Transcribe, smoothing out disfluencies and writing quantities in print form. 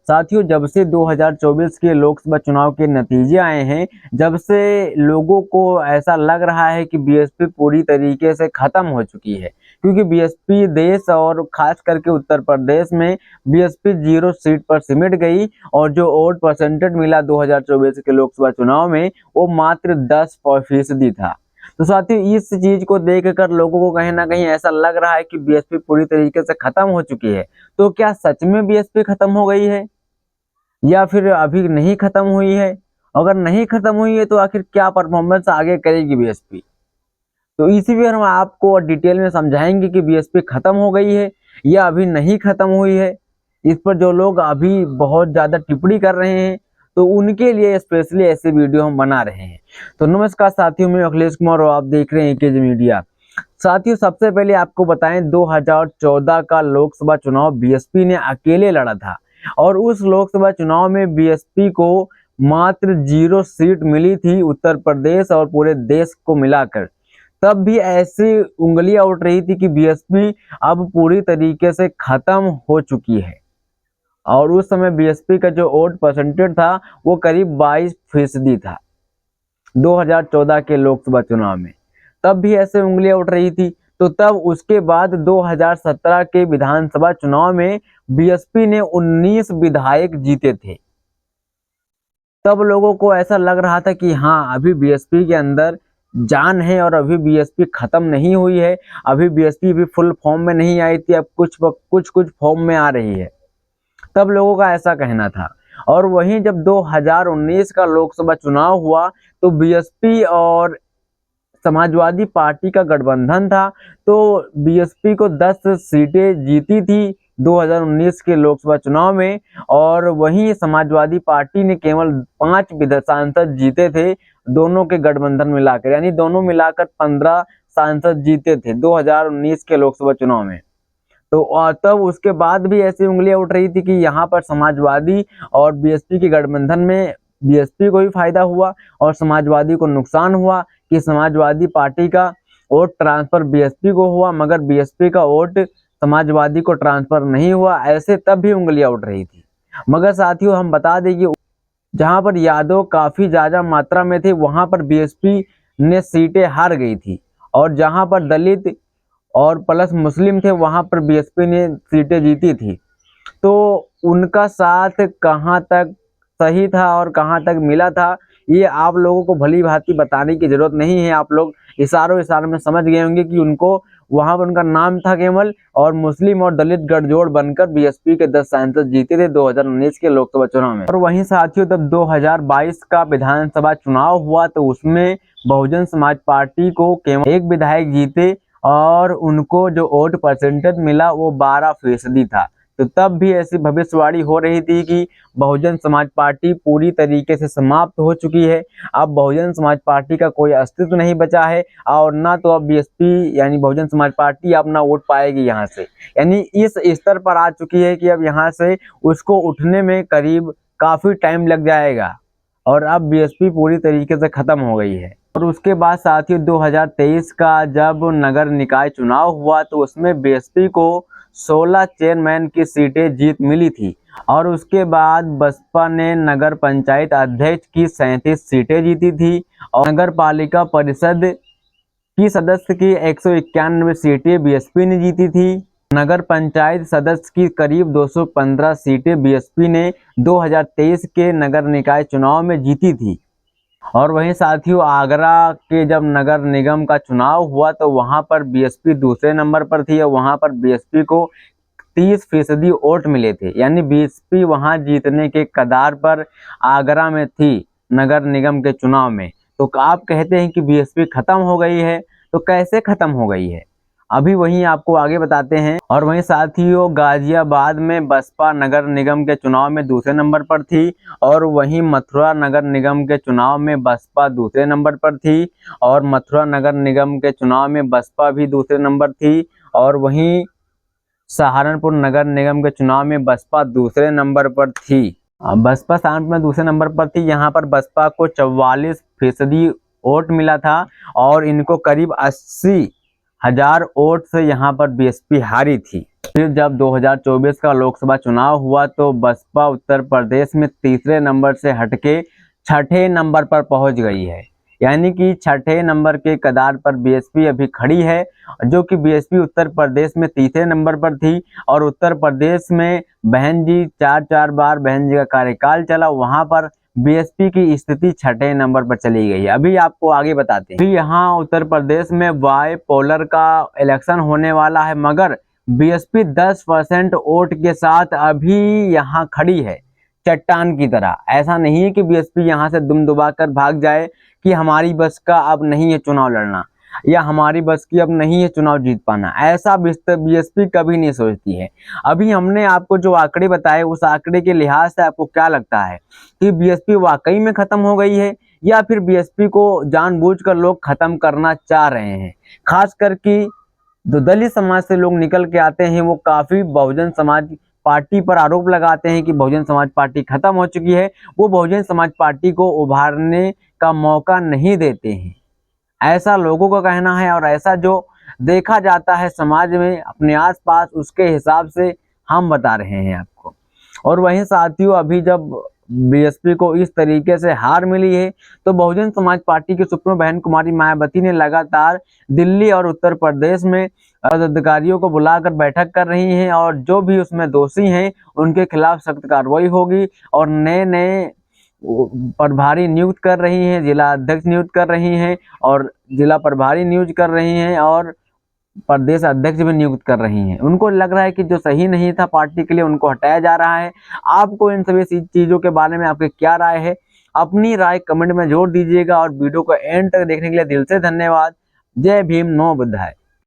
साथियों, जब से 2024 के लोकसभा चुनाव के नतीजे आए हैं, जब से लोगों को ऐसा लग रहा है कि बीएसपी पूरी तरीके से खत्म हो चुकी है, क्योंकि बीएसपी देश और खास करके उत्तर प्रदेश में बीएसपी 0 सीट पर सिमट गई और जो वोट परसेंटेज मिला 2024 के लोकसभा चुनाव में वो मात्र 10% था। तो साथियों, इस चीज को देखकर लोगों को कहीं ना कहीं ऐसा लग रहा है कि बीएसपी पूरी तरीके से खत्म हो चुकी है। तो क्या सच में बीएसपी खत्म हो गई है या फिर अभी नहीं खत्म हुई है? अगर नहीं खत्म हुई है तो आखिर क्या परफॉर्मेंस आगे करेगी बीएसपी? तो इसी भी हम आपको डिटेल में समझाएंगे कि बीएसपी खत्म हो गई है या अभी नहीं खत्म हुई है। इस पर जो लोग अभी बहुत ज्यादा टिप्पणी कर रहे हैं तो उनके लिए स्पेशली ऐसे वीडियो हम बना रहे हैं। तो नमस्कार साथियों, मैं अखिलेश कुमार और आप देख रहे हैं केजे मीडिया। साथियों, सबसे पहले आपको बताएं, 2014 का लोकसभा चुनाव बीएसपी ने अकेले लड़ा था और उस लोकसभा चुनाव में बीएसपी को मात्र 0 सीट मिली थी उत्तर प्रदेश और पूरे देश को मिलाकर। तब भी ऐसी उंगलियां उठ रही थी कि बीएसपी अब पूरी तरीके से खत्म हो चुकी है और उस समय बीएसपी का जो वोट परसेंटेज था वो करीब 22% था 2014 के लोकसभा चुनाव में। तब भी ऐसे उंगलियां उठ रही थी। तो तब उसके बाद 2017 के विधानसभा चुनाव में बीएसपी ने 19 विधायक जीते थे। तब लोगों को ऐसा लग रहा था कि हाँ, अभी बीएसपी के अंदर जान है और अभी बीएसपी खत्म नहीं हुई है, अभी बीएसपी भी फुल फॉर्म में नहीं आई थी, अब कुछ फॉर्म में आ रही है। तब लोगों का ऐसा कहना था। और वहीं जब 2019 का लोकसभा चुनाव हुआ तो बीएसपी और समाजवादी पार्टी का गठबंधन था, तो बीएसपी को 10 सीटें जीती थी 2019 के लोकसभा चुनाव में और वहीं समाजवादी पार्टी ने केवल 5 सांसद जीते थे दोनों के गठबंधन मिलाकर, यानी दोनों मिलाकर 15 सांसद जीते थे 2019 के लोकसभा चुनाव में। तो तब उसके बाद भी ऐसी उंगलियां उठ रही थी कि यहाँ पर समाजवादी और बीएसपी के गठबंधन में बीएसपी को भी फायदा हुआ और समाजवादी को नुकसान हुआ कि समाजवादी पार्टी का वोट ट्रांसफर बीएसपी को हुआ मगर बीएसपी का वोट समाजवादी को ट्रांसफर नहीं हुआ। ऐसे तब भी उंगलियां उठ रही थी। मगर साथियों, हम बता दें कि जहां पर यादव काफी ज्यादा मात्रा में थे वहां पर बीएसपी ने सीटें हार गई थी और जहां पर दलित और प्लस मुस्लिम थे वहां पर बीएसपी ने सीटें जीती थी। तो उनका साथ कहां तक सही था और कहां तक मिला था ये आप लोगों को भली भांति बताने की जरूरत नहीं है। आप लोग इशारों में समझ गए होंगे कि उनको वहां पर उनका नाम था केवल और मुस्लिम और दलित गठजोड़ बनकर बीएसपी के 10 सांसद जीते थे 2019 के लोकसभा चुनाव में। और वहीं साथियों, जब 2022 का विधानसभा चुनाव हुआ तो उसमें बहुजन समाज पार्टी को केवल 1 विधायक जीते और उनको जो वोट परसेंटेज मिला वो 12% था। तो तब भी ऐसी भविष्यवाणी हो रही थी कि बहुजन समाज पार्टी पूरी तरीके से समाप्त हो चुकी है, अब बहुजन समाज पार्टी का कोई अस्तित्व नहीं बचा है और ना तो अब बीएसपी यानी बहुजन समाज पार्टी अपना वोट पाएगी यहाँ से, यानी इस स्तर पर आ चुकी है कि अब यहाँ से उसको उठने में करीब काफी टाइम लग जाएगा और अब बीएसपी पूरी तरीके से खत्म हो गई है। और उसके बाद साथियों, 2023 का जब नगर निकाय चुनाव हुआ तो उसमें बीएसपी को 16 चेयरमैन की सीटें जीत मिली थी और उसके बाद बसपा ने नगर पंचायत अध्यक्ष की 37 सीटें जीती थी और नगर पालिका परिषद की सदस्य की 191 सीटें बीएसपी ने जीती थी। नगर पंचायत सदस्य की करीब 215 सीटें बीएसपी ने 2023 के नगर निकाय चुनाव में जीती थी। और वहीं साथियों, आगरा के जब नगर निगम का चुनाव हुआ तो वहां पर बीएसपी दूसरे नंबर पर थी और वहां पर बीएसपी को 30% वोट मिले थे, यानी बीएसपी वहां जीतने के कगार पर आगरा में थी नगर निगम के चुनाव में। तो आप कहते हैं कि बीएसपी खत्म हो गई है, तो कैसे खत्म हो गई है अभी वहीं आपको आगे बताते हैं। और वहीं साथियों, गाजियाबाद में बसपा नगर निगम के चुनाव में दूसरे नंबर पर थी और वहीं मथुरा नगर निगम के चुनाव में बसपा दूसरे नंबर पर थी और मथुरा नगर निगम के चुनाव में बसपा भी दूसरे नंबर थी और वहीं सहारनपुर नगर निगम के चुनाव में बसपा दूसरे नंबर पर थी। बसपा सहारनपुर में दूसरे नंबर पर थी। यहाँ पर बसपा को 44% वोट मिला था और इनको करीब 80,000 वोट से यहाँ पर बीएसपी हारी थी। फिर जब 2024 का लोकसभा चुनाव हुआ तो बसपा उत्तर प्रदेश में तीसरे नंबर से हटके छठे नंबर पर पहुंच गई है। यानी कि छठे नंबर के कगार पर बीएसपी अभी खड़ी है, जो कि बीएसपी उत्तर प्रदेश में तीसरे नंबर पर थी। और उत्तर प्रदेश में बहन जी चार बार बहन जी का कार्यकाल चला, वहां पर बीएसपी की स्थिति छठे नंबर पर चली गई है। अभी आपको आगे बताते हैं। अभी यहाँ उत्तर प्रदेश में बाइपोलर का इलेक्शन होने वाला है, मगर बीएसपी 10% वोट के साथ अभी यहाँ खड़ी है चट्टान की तरह। ऐसा नहीं है कि बीएसपी यहाँ से दुम दुबा कर भाग जाए कि हमारी बस का अब नहीं है चुनाव लड़ना, या हमारी बस की अब नहीं है चुनाव जीत पाना। ऐसा बीएसपी कभी नहीं सोचती है। अभी हमने आपको जो आंकड़े बताए, उस आंकड़े के लिहाज से आपको क्या लगता है कि बीएसपी वाकई में खत्म हो गई है, या फिर बीएसपी को जानबूझकर लोग खत्म करना चाह रहे हैं? खास करके जो दलित समाज से लोग निकल के आते हैं, वो काफी बहुजन समाज पार्टी पर आरोप लगाते हैं कि बहुजन समाज पार्टी खत्म हो चुकी है। वो बहुजन समाज पार्टी को उभारने का मौका नहीं देते हैं, ऐसा लोगों का कहना है। और ऐसा जो देखा जाता है समाज में अपने आसपास, उसके हिसाब से हम बता रहे हैं आपको। और वहीं साथियों, अभी जब बीएसपी को इस तरीके से हार मिली है, तो बहुजन समाज पार्टी की सुप्रीमो बहन कुमारी मायावती ने लगातार दिल्ली और उत्तर प्रदेश में पदाधिकारियों को बुलाकर बैठक कर रही हैं, और जो भी उसमें दोषी हैं उनके खिलाफ सख्त कार्रवाई होगी। और नए नए प्रभारी नियुक्त कर रही हैं, जिला अध्यक्ष नियुक्त कर रही हैं, और जिला प्रभारी नियुक्त कर रही हैं, और प्रदेश अध्यक्ष भी नियुक्त कर रही हैं। उनको लग रहा है कि जो सही नहीं था पार्टी के लिए, उनको हटाया जा रहा है। आपको इन सभी चीजों के बारे में आपकी क्या राय है? अपनी राय कमेंट में जोड़ दीजिएगा, और वीडियो को एंड तक देखने के लिए दिल से धन्यवाद। जय भीम, नमो बुद्धाय।